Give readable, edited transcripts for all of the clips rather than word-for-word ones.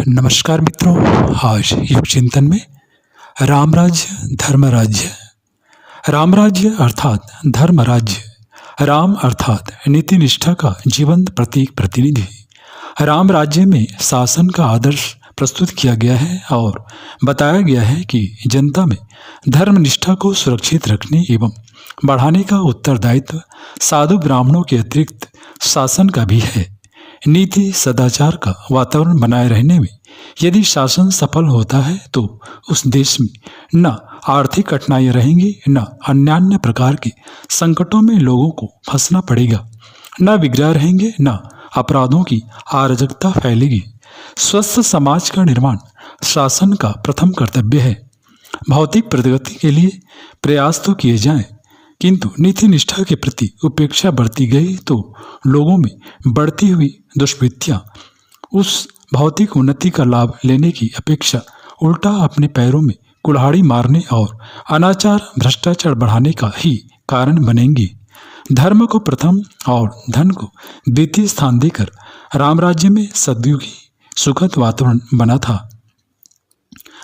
नमस्कार मित्रों, आज युग चिंतन में राम राज्य धर्म राज्य। राम राज्य अर्थात धर्म राज्य, राम अर्थात नीति निष्ठा का जीवंत प्रतीक प्रतिनिधि। राम राज्य में शासन का आदर्श प्रस्तुत किया गया है और बताया गया है कि जनता में धर्म निष्ठा को सुरक्षित रखने एवं बढ़ाने का उत्तरदायित्व साधु ब्राह्मणों के अतिरिक्त शासन का भी है। नीति सदाचार का वातावरण बनाए रहने में यदि शासन सफल होता है तो उस देश में न आर्थिक कठिनाइयां रहेंगी, न अन्य प्रकार के संकटों में लोगों को फंसना पड़ेगा, न विग्रह रहेंगे, न अपराधों की अराजकता फैलेगी। स्वस्थ समाज का निर्माण शासन का प्रथम कर्तव्य है। भौतिक प्रगति के लिए प्रयास तो किए जाएं, किंतु नीति निष्ठा के प्रति उपेक्षा बढ़ती गई तो लोगों में बढ़ती हुई दुष्वृत्तियां उस भौतिक उन्नति का लाभ लेने की अपेक्षा उल्टा अपने पैरों में कुल्हाड़ी मारने और अनाचार भ्रष्टाचार बढ़ाने का ही कारण बनेंगी। धर्म को प्रथम और धन को द्वितीय स्थान देकर राम राज्य में सद्युगी सुखद वातावरण बना था।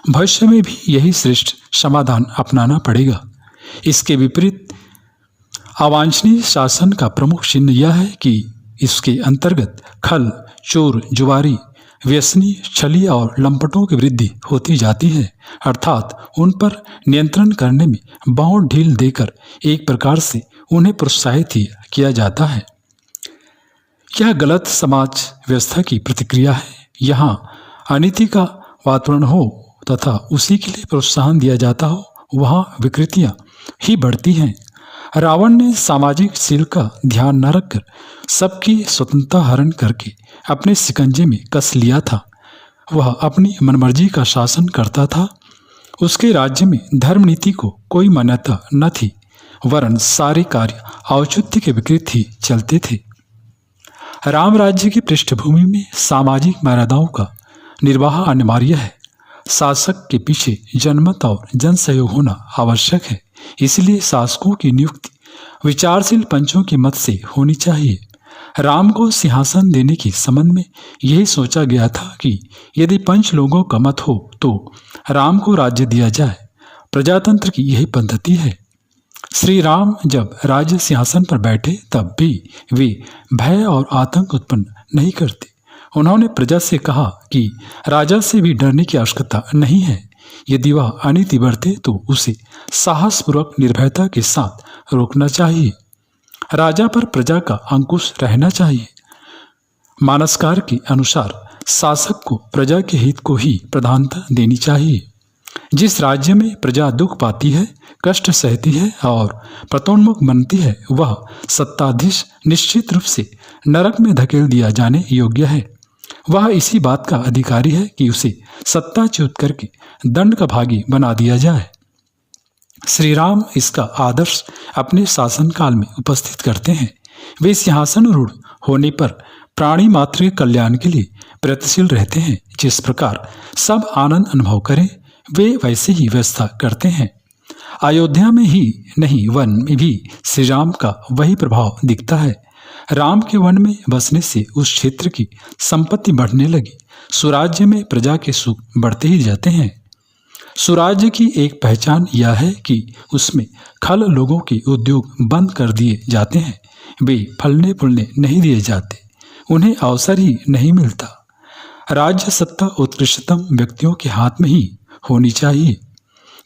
भविष्य में भी यही श्रेष्ठ समाधान अपनाना पड़ेगा। इसके विपरीत अवांछनीय शासन का प्रमुख चिन्ह यह है कि इसके अंतर्गत खल, चोर, जुआरी, व्यसनी, छली और लंपटों की वृद्धि होती जाती है, अर्थात उन पर नियंत्रण करने में बहुत ढील देकर एक प्रकार से उन्हें प्रोत्साहित ही किया जाता है। यह गलत समाज व्यवस्था की प्रतिक्रिया है। यहाँ अनीति का वातावरण हो तथा उसी के लिए प्रोत्साहन दिया जाता हो, वहाँ विकृतियाँ ही बढ़ती हैं। रावण ने सामाजिक शील का ध्यान न रखकर सबकी स्वतंत्रता हरण करके अपने शिकंजे में कस लिया था। वह अपनी मनमर्जी का शासन करता था। उसके राज्य में धर्म नीति को कोई मान्यता न थी, वरन सारे कार्य औचित्य के विपरीत ही चलते थे। राम राज्य की पृष्ठभूमि में सामाजिक मर्यादाओं का निर्वाह अनिवार्य है। शासक के पीछे जनमत और जन सहयोग होना आवश्यक है। इसलिए शासकों की नियुक्ति विचारशील पंचों के मत से होनी चाहिए। राम को सिंहासन देने के संबंध में यही सोचा गया था कि यदि पंच लोगों का मत हो तो राम को राज्य दिया जाए। प्रजातंत्र की यही पद्धति है। श्री राम जब राज्य सिंहासन पर बैठे तब भी वे भय और आतंक उत्पन्न नहीं करते। उन्होंने प्रजा से कहा कि राजा से भी डरने की आवश्यकता नहीं है। यदि वह अनीति बरते तो उसे साहसपूर्वक निर्भयता के साथ रोकना चाहिए। राजा पर प्रजा का अंकुश रहना चाहिए। मानसकार के अनुसार शासक को प्रजा के हित को ही प्रधानता देनी चाहिए। जिस राज्य में प्रजा दुख पाती है, कष्ट सहती है और पतोन्मुख बनती है, वह सत्ताधीश निश्चित रूप से नरक में धकेल दिया जाने योग्य है। वह इसी बात का अधिकारी है कि उसे सत्ताच्युत करके दंड का भागी बना दिया जाए। श्री राम इसका आदर्श अपने शासनकाल में उपस्थित करते हैं। वे सिंहासनरूढ़ होने पर प्राणी मात्र के कल्याण के लिए प्रयत्नशील रहते हैं। जिस प्रकार सब आनंद अनुभव करें, वे वैसे ही व्यवस्था करते हैं। अयोध्या में ही नहीं, वन में भी श्री राम का वही प्रभाव दिखता है। राम के वन में बसने से उस क्षेत्र की संपत्ति बढ़ने लगी। सुराज्य में प्रजा के सुख बढ़ते ही जाते हैं। सुराज्य की एक पहचान यह है कि उसमें खल लोगों के उद्योग बंद कर दिए जाते हैं। वे फलने फूलने नहीं दिए जाते, उन्हें अवसर ही नहीं मिलता। राज्य सत्ता उत्कृष्टतम व्यक्तियों के हाथ में ही होनी चाहिए।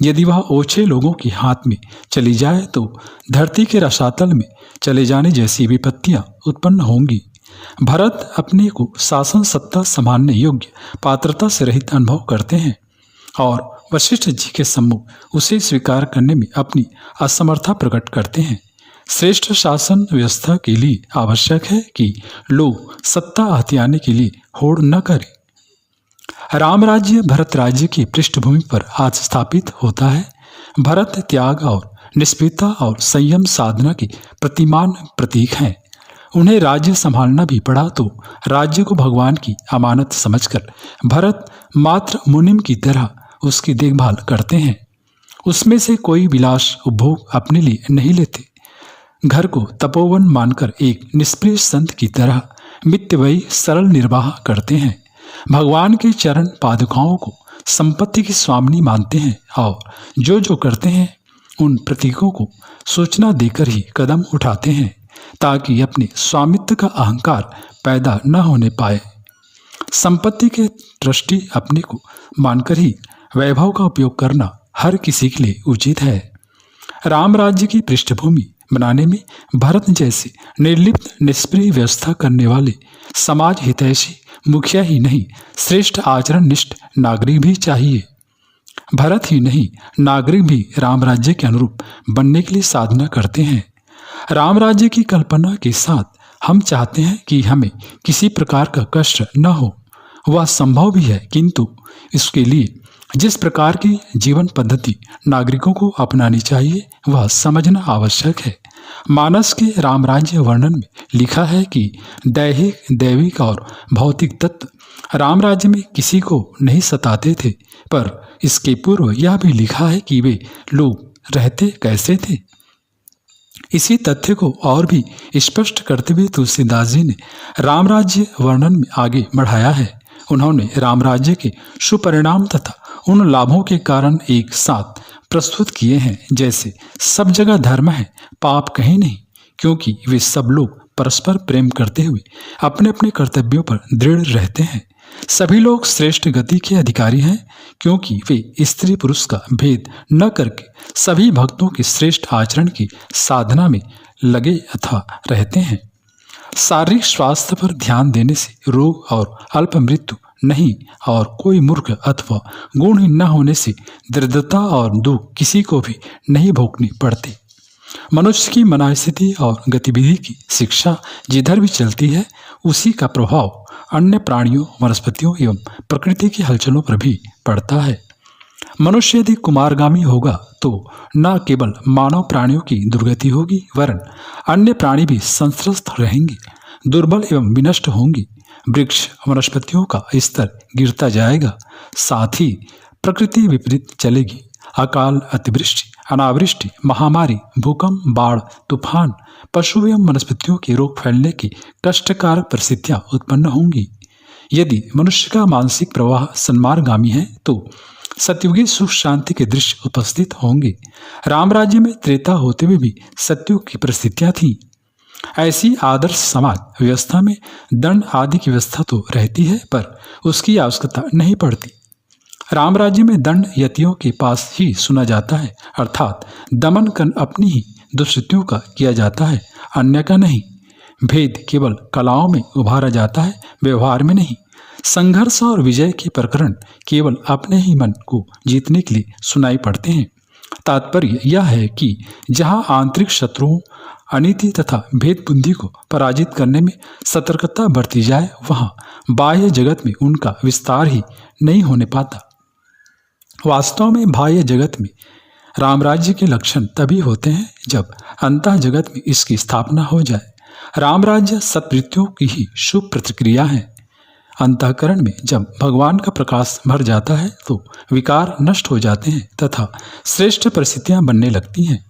यदि वह ओछे लोगों के हाथ में चली जाए तो धरती के रसातल में चले जाने जैसी विपत्तियां उत्पन्न होंगी। भरत अपने को शासन सत्ता संभालने योग्य पात्रता से रहित अनुभव करते हैं और वशिष्ठ जी के सम्मुख उसे स्वीकार करने में अपनी असमर्थता प्रकट करते हैं। श्रेष्ठ शासन व्यवस्था के लिए आवश्यक है कि लोग सत्ता हथियाने के लिए होड़ न करें। राम राज्य भरत राज्य की पृष्ठभूमि पर आज स्थापित होता है। भरत त्याग और निष्पीड़ता और संयम साधना के प्रतिमान प्रतीक हैं। उन्हें राज्य संभालना भी पड़ा तो राज्य को भगवान की अमानत समझकर भरत मात्र मुनिम की तरह उसकी देखभाल करते हैं। उसमें से कोई विलास उपभोग अपने लिए नहीं लेते। घर को तपोवन मानकर एक निष्प्रिय संत की तरह मितव्ययी सरल निर्वाह करते हैं। भगवान के चरण पादुकाओं को संपत्ति की स्वामिनी मानते हैं और जो करते हैं उन प्रतीकों को सूचना देकर ही कदम उठाते हैं ताकि अपने स्वामित्व का अहंकार पैदा न होने पाए। संपत्ति के दृष्टि अपने को मानकर ही वैभव का उपयोग करना हर किसी के लिए उचित है। राम राज्य की पृष्ठभूमि बनाने में भरत जैसे निर्लिप्त निष्क्रिय व्यवस्था करने वाले समाज हितैषी मुखिया ही नहीं, श्रेष्ठ आचरण निष्ठ नागरिक भी चाहिए। भरत ही नहीं, नागरिक भी राम राज्य के अनुरूप बनने के लिए साधना करते हैं। राम राज्य की कल्पना के साथ हम चाहते हैं कि हमें किसी प्रकार का कष्ट न हो। वह संभव भी है, किंतु इसके लिए जिस प्रकार की जीवन पद्धति नागरिकों को अपनानी चाहिए वह समझना आवश्यक है। मानस के राम राज्य वर्णन में लिखा है कि दैहिक, दैविक और भौतिक तत्व राम राज्य में किसी को नहीं सताते थे, पर इसके पूर्व यह भी लिखा है कि वे लोग रहते कैसे थे। इसी तथ्य को और भी स्पष्ट करते हुए तुलसीदास जी ने राम राज्य वर्णन में आगे बढ़ाया है। उन्होंने राम राज्य के शुभ परिणाम तथा उन लाभों के कारण एक साथ प्रस्तुत किए हैं, जैसे सब जगह धर्म है, पाप कहीं नहीं, क्योंकि वे सब लोग परस्पर प्रेम करते हुए अपने अपने कर्तव्यों पर दृढ़ रहते हैं। सभी लोग श्रेष्ठ गति के अधिकारी हैं, क्योंकि वे स्त्री पुरुष का भेद न करके सभी भक्तों के श्रेष्ठ आचरण की साधना में लगे अथवा रहते हैं। शारीरिक स्वास्थ्य पर ध्यान देने से रोग और अल्प मृत्यु नहीं, और कोई मूर्ख अथवा गुणहीन न होने से दरिद्रता और दुख किसी को भी नहीं भोगनी पड़ती। मनुष्य की मनस्थिति और गतिविधि की शिक्षा जिधर भी चलती है, उसी का प्रभाव अन्य प्राणियों, वनस्पतियों एवं प्रकृति की हलचलों पर भी पड़ता है। मनुष्य यदि कुमारगामी होगा तो न केवल मानव प्राणियों की दुर्गति होगी, वरन अन्य प्राणी भी संस्त्रस्त रहेंगे, दुर्बल एवं विनष्ट होंगे। वृक्ष वनस्पतियों का स्तर गिरता जाएगा, साथ ही प्रकृति विपरीत चलेगी। अकाल, अतिवृष्टि, अनावृष्टि, महामारी, भूकंप, बाढ़, तूफान, पशु एवं वनस्पतियों के रोग फैलने की कष्टकारक परिस्थितियां उत्पन्न होंगी। यदि मनुष्य का मानसिक प्रवाह सन्मार्गामी है तो सतयुगी सुख शांति के दृश्य उपस्थित होंगे। राम राज्य में त्रेता होते हुए भी सतयुग की परिस्थितियां थीं। ऐसी आदर्श समाज व्यवस्था में दंड आदि की व्यवस्था तो रहती है, पर उसकी आवश्यकता नहीं पड़ती। राम राज्य में दंड यतियों के पास ही सुना जाता है, अर्थात दमन कर अपनी ही दुष्कृतियों का किया जाता है, अन्य का नहीं। भेद केवल कलाओं में उभारा जाता है, व्यवहार में नहीं। संघर्ष और विजय के प्रकरण केवल अपने ही मन को जीतने के लिए सुनाई पड़ते हैं। तात्पर्य यह है कि जहाँ आंतरिक शत्रुओं, अनीति तथा भेद बुद्धि को पराजित करने में सतर्कता बरती जाए, वहाँ बाह्य जगत में उनका विस्तार ही नहीं होने पाता। वास्तव में बाह्य जगत में राम राज्य के लक्षण तभी होते हैं जब अंतः जगत में इसकी स्थापना हो जाए। राम राज्य सत्वृत्तियों की ही शुभ प्रतिक्रिया है। अंतःकरण में जब भगवान का प्रकाश भर जाता है तो विकार नष्ट हो जाते हैं तथा श्रेष्ठ परिस्थितियां बनने लगती हैं।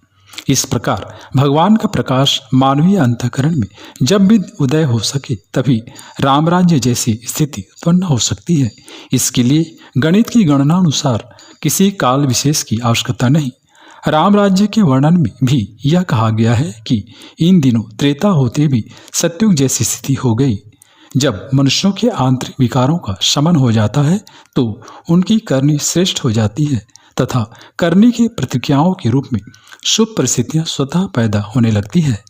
इस प्रकार भगवान का प्रकाश मानवीय अंतःकरण में जब भी उदय हो सके तभी राम राज्य जैसी स्थिति उत्पन्न हो सकती है। इसके लिए गणित की गणना अनुसार किसी काल विशेष की आवश्यकता नहीं। राम राज्य के वर्णन में भी यह कहा गया है कि इन दिनों त्रेता होते भी सतयुग जैसी स्थिति हो गई। जब मनुष्यों के आंतरिक विकारों का शमन हो जाता है तो उनकी करनी श्रेष्ठ हो जाती है तथा करनी की प्रतिक्रियाओं के रूप में शुभ परिस्थितियां स्वतः पैदा होने लगती है।